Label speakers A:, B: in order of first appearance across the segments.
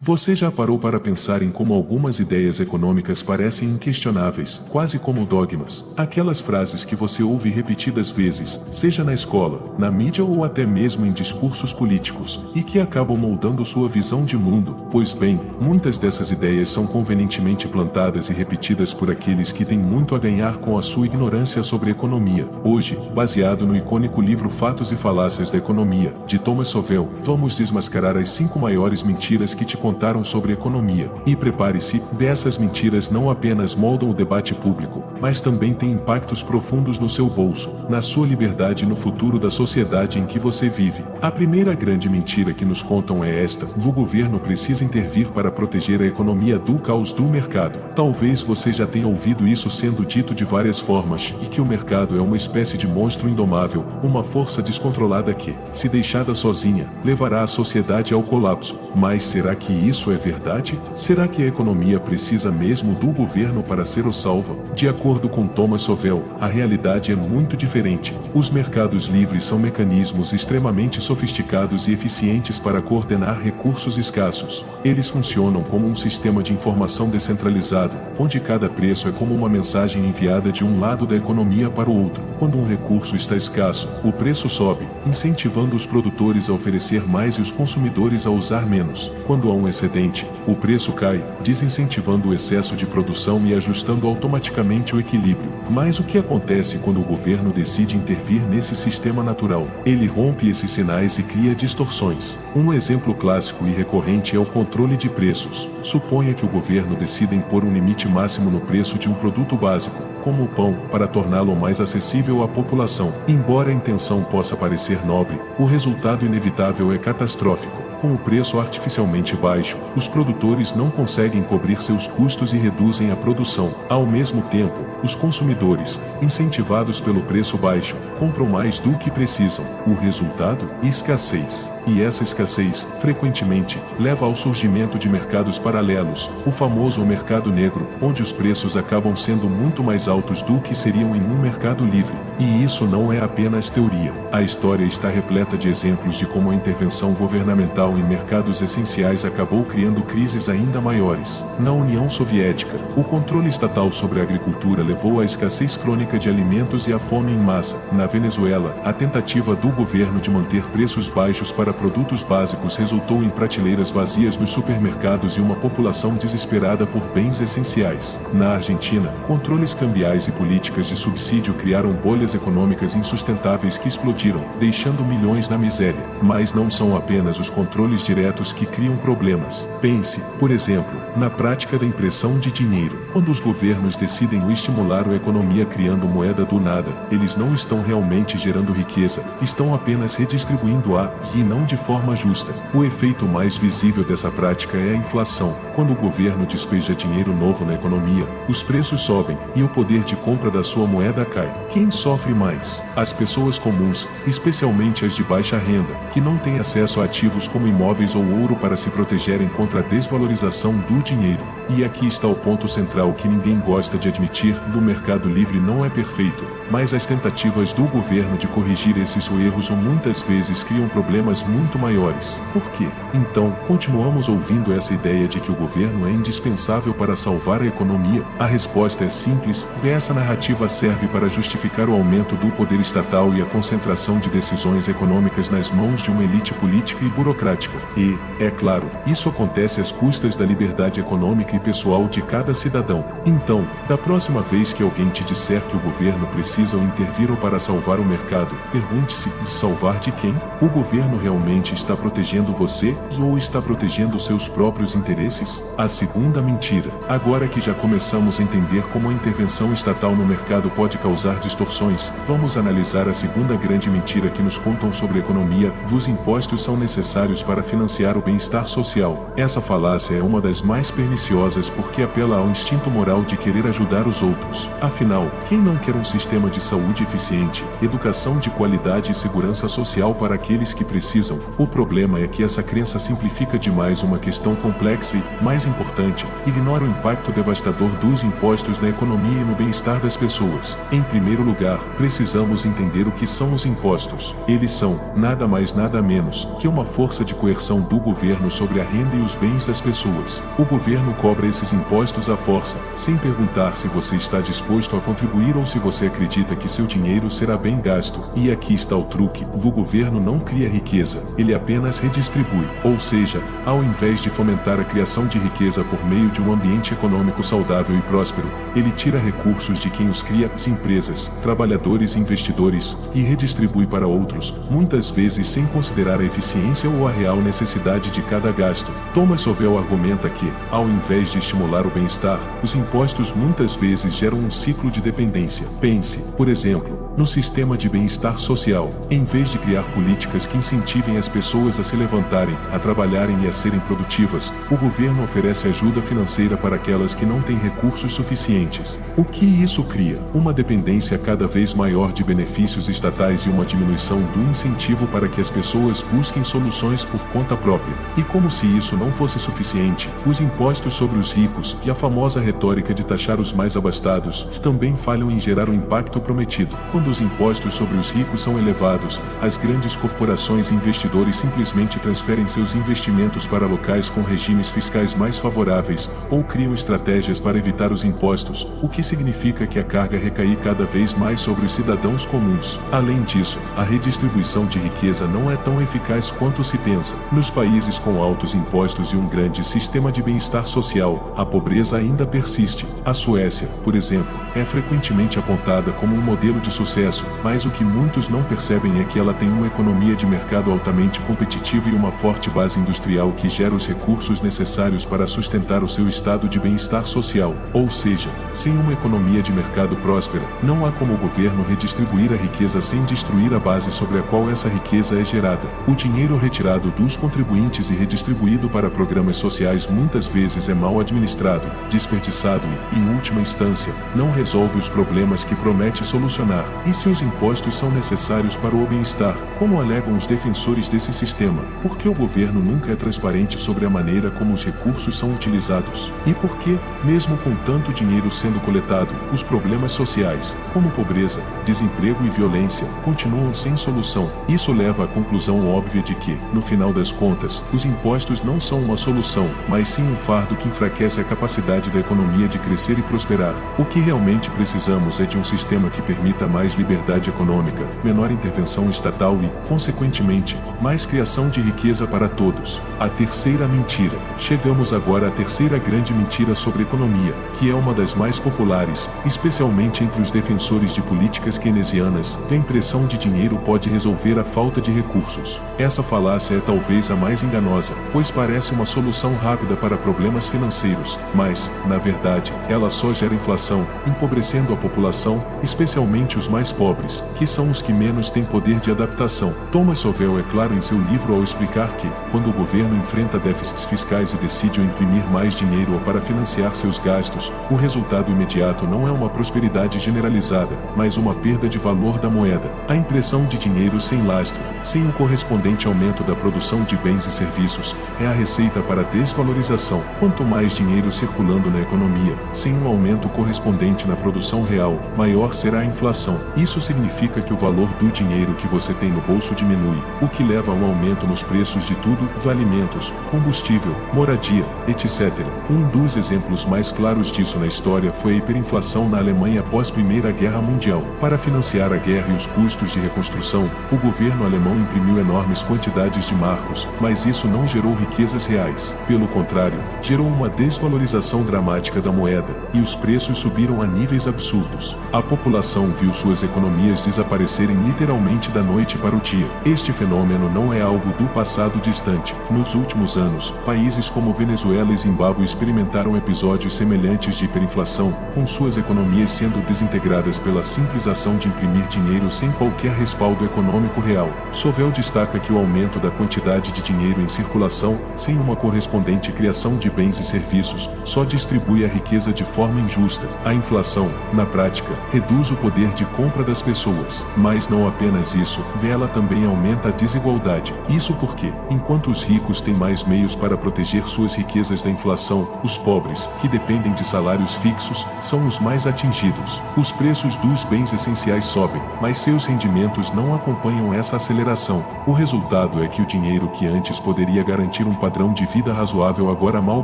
A: Você já parou para pensar em como algumas ideias econômicas parecem inquestionáveis, quase como dogmas? Aquelas frases que você ouve repetidas vezes, seja na escola, na mídia ou até mesmo em discursos políticos, e que acabam moldando sua visão de mundo. Pois bem, muitas dessas ideias são convenientemente plantadas e repetidas por aqueles que têm muito a ganhar com a sua ignorância sobre economia. Hoje, baseado no icônico livro Fatos e Falácias da Economia, de Thomas Sowell, vamos desmascarar as 5 maiores mentiras que te contaram sobre economia. E prepare-se, dessas mentiras não apenas moldam o debate público, mas também têm impactos profundos no seu bolso, na sua liberdade e no futuro da sociedade em que você vive. A primeira grande mentira que nos contam é esta: o governo precisa intervir para proteger a economia do caos do mercado. Talvez você já tenha ouvido isso sendo dito de várias formas, e que o mercado é uma espécie de monstro indomável, uma força descontrolada que, se deixada sozinha, levará a sociedade ao colapso. Mas será que isso é verdade? Será que a economia precisa mesmo do governo para ser o salvo? De acordo com Thomas Sowell, a realidade é muito diferente. Os mercados livres são mecanismos extremamente sofisticados e eficientes para coordenar recursos escassos. Eles funcionam como um sistema de informação descentralizado, onde cada preço é como uma mensagem enviada de um lado da economia para o outro. Quando um recurso está escasso, o preço sobe, incentivando os produtores a oferecer mais e os consumidores a usar menos. Quando há um excedente, o preço cai, desincentivando o excesso de produção e ajustando automaticamente o equilíbrio. Mas o que acontece quando o governo decide intervir nesse sistema natural? Ele rompe esses sinais e cria distorções. Um exemplo clássico e recorrente é o controle de preços. Suponha que o governo decida impor um limite máximo no preço de um produto básico, como o pão, para torná-lo mais acessível à população. Embora a intenção possa parecer nobre, o resultado inevitável é catastrófico. Com o preço artificialmente baixo, os produtores não conseguem cobrir seus custos e reduzem a produção. Ao mesmo tempo, os consumidores, incentivados pelo preço baixo, compram mais do que precisam. O resultado? Escassez. E essa escassez, frequentemente, leva ao surgimento de mercados paralelos, o famoso mercado negro, onde os preços acabam sendo muito mais altos do que seriam em um mercado livre. E isso não é apenas teoria. A história está repleta de exemplos de como a intervenção governamental em mercados essenciais acabou criando crises ainda maiores. Na União Soviética, o controle estatal sobre a agricultura levou à escassez crônica de alimentos e à fome em massa. Na Venezuela, a tentativa do governo de manter preços baixos para produtos básicos resultou em prateleiras vazias nos supermercados e uma população desesperada por bens essenciais. Na Argentina, controles cambiais e políticas de subsídio criaram bolhas econômicas insustentáveis que explodiram, deixando milhões na miséria. Mas não são apenas os controles diretos que criam problemas. Pense, por exemplo, na prática da impressão de dinheiro. Quando os governos decidem estimular a economia criando moeda do nada, eles não estão realmente gerando riqueza, estão apenas redistribuindo-a, e não de forma justa. O efeito mais visível dessa prática é a inflação. Quando o governo despeja dinheiro novo na economia, os preços sobem e o poder de compra da sua moeda cai. Quem sofre mais? As pessoas comuns, especialmente as de baixa renda, que não têm acesso a ativos como imóveis ou ouro para se protegerem contra a desvalorização do dinheiro. E aqui está o ponto central que ninguém gosta de admitir: o mercado livre não é perfeito, mas as tentativas do governo de corrigir esses erros muitas vezes criam problemas muito maiores. Por quê? Então, continuamos ouvindo essa ideia de que o governo é indispensável para salvar a economia? A resposta é simples: essa narrativa serve para justificar o aumento do poder estatal e a concentração de decisões econômicas nas mãos de uma elite política e burocrática. E, é claro, isso acontece às custas da liberdade econômica e pessoal de cada cidadão. Então, da próxima vez que alguém te disser que o governo precisa intervir ou para salvar o mercado, pergunte-se: salvar de quem? O governo realmente está protegendo você ou está protegendo seus próprios interesses? A segunda mentira. Agora que já começamos a entender como a intervenção estatal no mercado pode causar distorções, vamos analisar a segunda grande mentira que nos contam sobre a economia: os impostos são necessários para financiar o bem-estar social. Essa falácia é uma das mais perniciosas gananciosas porque apela ao instinto moral de querer ajudar os outros. Afinal, quem não quer um sistema de saúde eficiente, educação de qualidade e segurança social para aqueles que precisam? O problema é que essa crença simplifica demais uma questão complexa e, mais importante, ignora o impacto devastador dos impostos na economia e no bem-estar das pessoas. Em primeiro lugar, precisamos entender o que são os impostos. Eles são, nada mais nada menos, que uma força de coerção do governo sobre a renda e os bens das pessoas. O governo cobra esses impostos à força, sem perguntar se você está disposto a contribuir ou se você acredita que seu dinheiro será bem gasto. E aqui está o truque: o governo não cria riqueza, ele apenas redistribui. Ou seja, ao invés de fomentar a criação de riqueza por meio de um ambiente econômico saudável e próspero, ele tira recursos de quem os cria, as empresas, trabalhadores e investidores, e redistribui para outros, muitas vezes sem considerar a eficiência ou a real necessidade de cada gasto. Thomas Sowell argumenta que, ao invés de estimular o bem-estar, os impostos muitas vezes geram um ciclo de dependência. Pense, por exemplo, no sistema de bem-estar social. Em vez de criar políticas que incentivem as pessoas a se levantarem, a trabalharem e a serem produtivas, o governo oferece ajuda financeira para aquelas que não têm recursos suficientes. O que isso cria? Uma dependência cada vez maior de benefícios estatais e uma diminuição do incentivo para que as pessoas busquem soluções por conta própria. E como se isso não fosse suficiente, os impostos sobre os ricos e a famosa retórica de taxar os mais abastados também falham em gerar o impacto prometido. Quando os impostos sobre os ricos são elevados, as grandes corporações e investidores simplesmente transferem seus investimentos para locais com regimes fiscais mais favoráveis, ou criam estratégias para evitar os impostos, o que significa que a carga recai cada vez mais sobre os cidadãos comuns. Além disso, a redistribuição de riqueza não é tão eficaz quanto se pensa. Nos países com altos impostos e um grande sistema de bem-estar social, a pobreza ainda persiste. A Suécia, por exemplo, é frequentemente apontada como um modelo de sucesso, mas o que muitos não percebem é que ela tem uma economia de mercado altamente competitiva e uma forte base industrial que gera os recursos necessários para sustentar o seu estado de bem-estar social. Ou seja, sem uma economia de mercado próspera, não há como o governo redistribuir a riqueza sem destruir a base sobre a qual essa riqueza é gerada. O dinheiro retirado dos contribuintes e redistribuído para programas sociais muitas vezes é mal administrado, desperdiçado e, em última instância, não resolve os problemas que promete solucionar. E se os impostos são necessários para o bem-estar, como alegam os defensores desse sistema? Por que o governo nunca é transparente sobre a maneira como os recursos são utilizados? E por que, mesmo com tanto dinheiro sendo coletado, os problemas sociais, como pobreza, desemprego e violência, continuam sem solução? Isso leva à conclusão óbvia de que, no final das contas, os impostos não são uma solução, mas sim um fardo que enfraquece a capacidade da economia de crescer e prosperar. O que realmente precisamos é de um sistema que permita mais liberdade econômica, menor intervenção estatal e, consequentemente, mais criação de riqueza para todos. A terceira mentira. Chegamos agora à terceira grande mentira sobre economia, que é uma das mais populares, especialmente entre os defensores de políticas keynesianas, que a impressão de dinheiro pode resolver a falta de recursos. Essa falácia é talvez a mais enganosa, pois parece uma solução rápida para problemas financeiros, mas, na verdade, ela só gera inflação, empobrecendo a população, especialmente os mais pobres, que são os que menos têm poder de adaptação. Thomas Sowell é claro em seu livro ao explicar que, quando o governo enfrenta déficits fiscais e decide imprimir mais dinheiro para financiar seus gastos, o resultado imediato não é uma prosperidade generalizada, mas uma perda de valor da moeda. A impressão de dinheiro sem lastro, sem o correspondente aumento da produção de bens e serviços, é a receita para a desvalorização. Quanto mais dinheiro circulando na economia, sem um aumento correspondente na produção real, maior será a inflação. Isso significa que o valor do dinheiro que você tem no bolso diminui, o que leva a um aumento nos preços de tudo, de alimentos, combustível, moradia, etc. Um dos exemplos mais claros disso na história foi a hiperinflação na Alemanha após a Primeira Guerra Mundial. Para financiar a guerra e os custos de reconstrução, o governo alemão imprimiu enormes quantidades de marcos, mas isso não gerou riquezas reais. Pelo contrário, gerou uma desvalorização dramática da moeda, e os preços subiram a níveis absurdos. A população viu suas economias desaparecerem literalmente da noite para o dia. Este fenômeno não é algo do passado distante. Nos últimos anos, países como Venezuela e Zimbábue experimentaram episódios semelhantes de hiperinflação, com suas economias sendo desintegradas pela simples ação de imprimir dinheiro sem qualquer respaldo econômico real. Sowell destaca que o aumento da quantidade de dinheiro em circulação sem uma correspondente criação de bens e serviços, só distribui a riqueza de forma injusta. A inflação, na prática, reduz o poder de compra das pessoas. Mas não apenas isso, ela também aumenta a desigualdade. Isso porque, enquanto os ricos têm mais meios para proteger suas riquezas da inflação, os pobres, que dependem de salários fixos, são os mais atingidos. Os preços dos bens essenciais sobem, mas seus rendimentos não acompanham essa aceleração. O resultado é que o dinheiro que antes poderia garantir um padrão de vida razoável agora mal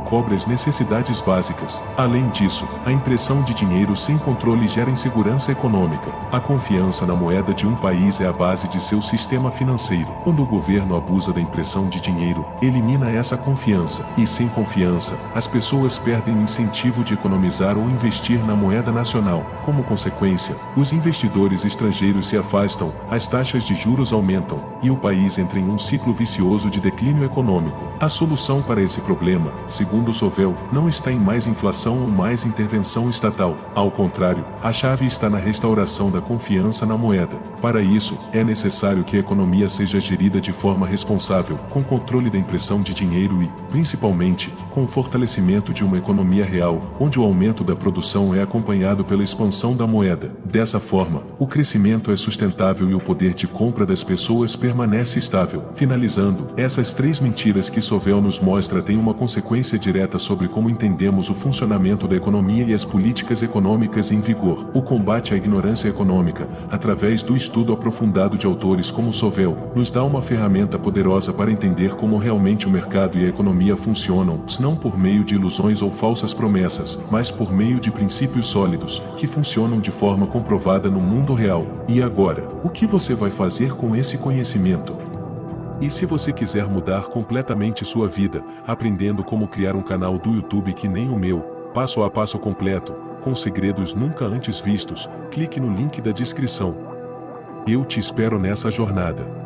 A: cobre as necessidades básicas. Além disso, a impressão de dinheiro sem controle gera insegurança econômica. A confiança na moeda de um país é a base de seu sistema financeiro. Quando o governo abusa da impressão de dinheiro, elimina essa confiança. E sem confiança, as pessoas perdem o incentivo de economizar ou investir na moeda nacional. Como consequência, os investidores estrangeiros se afastam, as taxas de juros aumentam, e o país entra em um ciclo vicioso de declínio econômico. A solução para esse problema, segundo Sowell, não está em mais inflação ou mais intervenção estatal. Ao contrário, a chave está na restauração da confiança na moeda. Para isso, é necessário que a economia seja gerida de forma responsável, com controle da impressão de dinheiro e, principalmente, com o fortalecimento de uma economia real, onde o aumento da produção é acompanhado pela expansão da moeda. Dessa forma, o crescimento é sustentável e o poder de compra das pessoas permanece estável. Finalizando, essas três mentiras que Sowell nos mostra têm uma consequência direta sobre como entendemos o funcionamento da economia e as políticas econômicas em vigor. O combate à ignorância econômica, através do estudo aprofundado de autores como Sowell, nos dá uma ferramenta poderosa para entender como realmente o mercado e a economia funcionam, não por meio de ilusões ou falsas promessas, mas por meio de princípios sólidos, que funcionam de forma comprovada no mundo real. E agora, o que você vai fazer com esse conhecimento? E se você quiser mudar completamente sua vida, aprendendo como criar um canal do YouTube que nem o meu, passo a passo completo, com segredos nunca antes vistos, clique no link da descrição. Eu te espero nessa jornada.